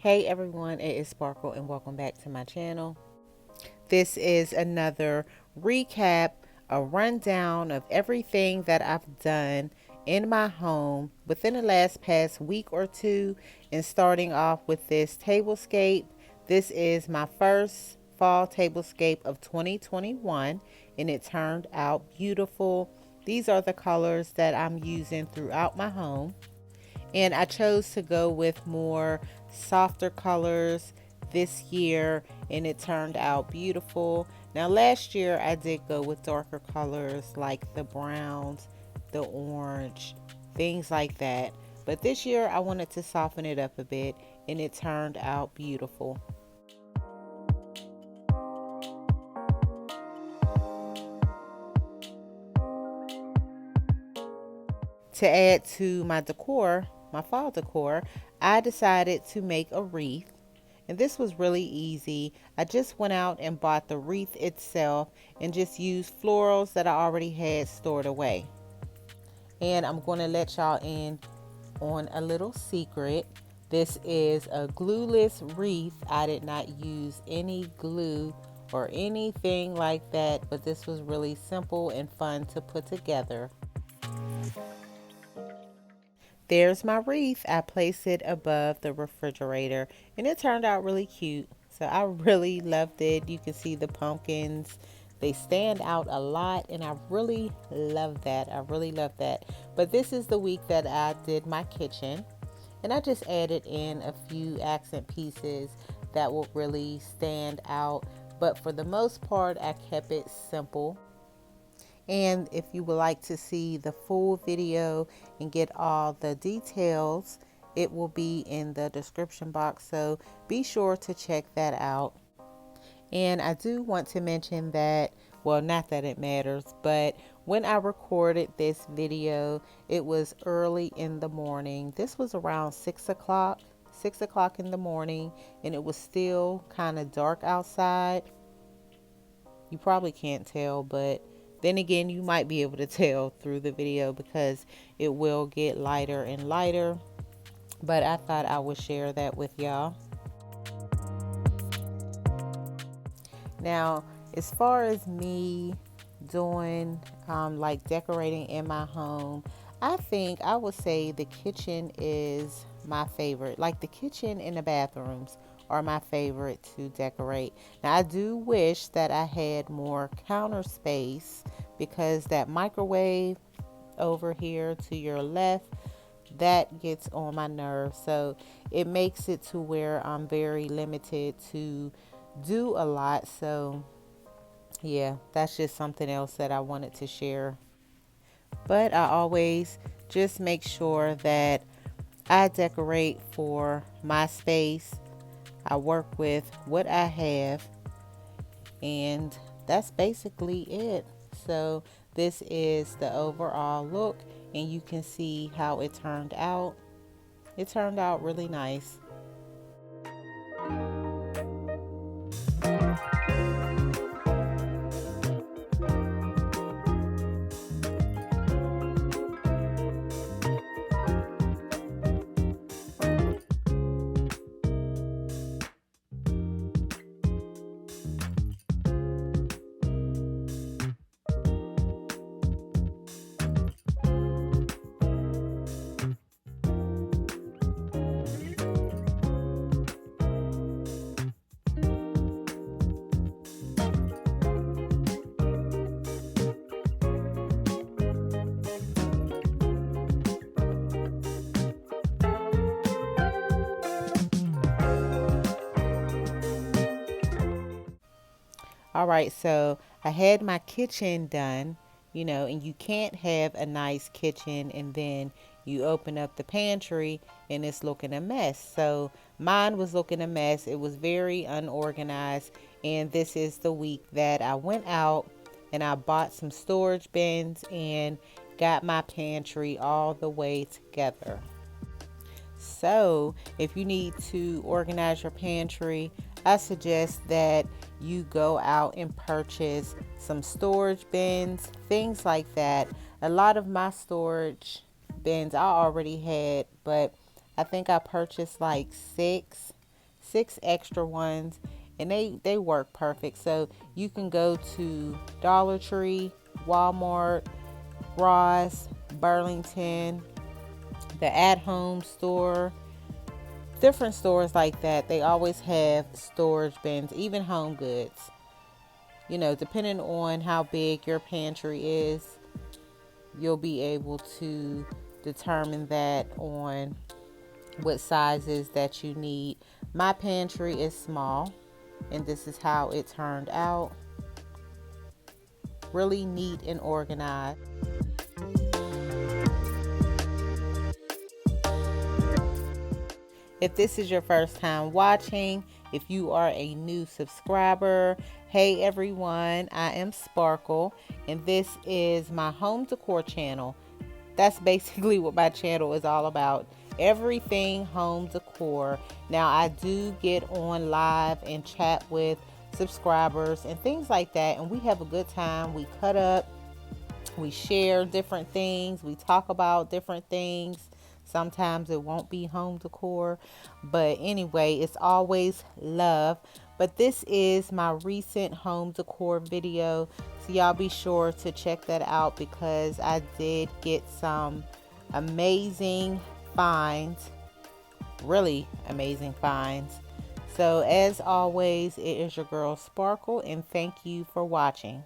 Hey everyone, it is Sparkle and welcome back to my channel. This is another recap, a rundown of everything that I've done in my home within the past week or two, and starting off with this tablescape. This is my first fall tablescape of 2021 and it turned out beautiful. These are the colors that I'm using throughout my home. And I chose to go with more softer colors this year and it turned out beautiful. Now last year I did go with darker colors like the browns, the orange, things like that. But this year I wanted to soften it up a bit and it turned out beautiful. To add to my decor, my fall decor, I decided to make a wreath. And this was really easy. I just went out and bought the wreath itself and just used florals that I already had stored away. And I'm going to let y'all in on a little secret. This is a glueless wreath. I did not use any glue or anything like that, but this was really simple and fun to put together. There's my wreath. I placed it above the refrigerator and it turned out really cute. So I really loved it. You can see the pumpkins. They stand out a lot and I really love that. I really love that. But this is the week that I did my kitchen and I just added in a few accent pieces that will really stand out. But for the most part, I kept it simple. And if you would like to see the full video and get all the details, it will be in the description box. So be sure to check that out. And I do want to mention that, well, not that it matters, but when I recorded this video, it was early in the morning. This was around 6 o'clock in the morning, and it was still kind of dark outside. You probably can't tell, but then again, you might be able to tell through the video because it will get lighter and lighter. But I thought I would share that with y'all. Now, as far as me doing like decorating in my home, I think I would say the kitchen is my favorite. Like the kitchen and the bathrooms are my favorite to decorate. Now I do wish that I had more counter space because that microwave over here to your left, that gets on my nerves. So it makes it to where I'm very limited to do a lot. So yeah, that's just something else that I wanted to share. But I always just make sure that I decorate for my space. I work with what I have, and that's basically it. So this is the overall look, and you can see how it turned out. It turned out really nice. All right, so I had my kitchen done, and you can't have a nice kitchen and then you open up the pantry and it's looking a mess. So mine was looking a mess. It was very unorganized. And this is the week that I went out and I bought some storage bins and got my pantry all the way together. So, if you need to organize your pantry, I suggest that you go out and purchase some storage bins, things like that. A lot of my storage bins I already had, but I think I purchased like 6. 6 extra ones, and they work perfect. So you can go to Dollar Tree, Walmart, Ross, Burlington, the At Home store, different stores like that. They always have storage bins, even Home Goods. You know, depending on how big your pantry is, you'll be able to determine that on what sizes that you need. My pantry is small, and this is how it turned out. Really neat and organized. If this is your first time watching, if you are a new subscriber, hey everyone, I am Sparkle, and this is my home decor channel. That's basically what my channel is all about. Everything home decor. Now, I do get on live and chat with subscribers and things like that, and we have a good time. We cut up, we share different things, we talk about different things. Sometimes it won't be home decor, but anyway, it's always love. But this is my recent home decor video, so y'all be sure to check that out because I did get some amazing finds, really amazing finds. So as always, it is your girl Sparkle, and thank you for watching.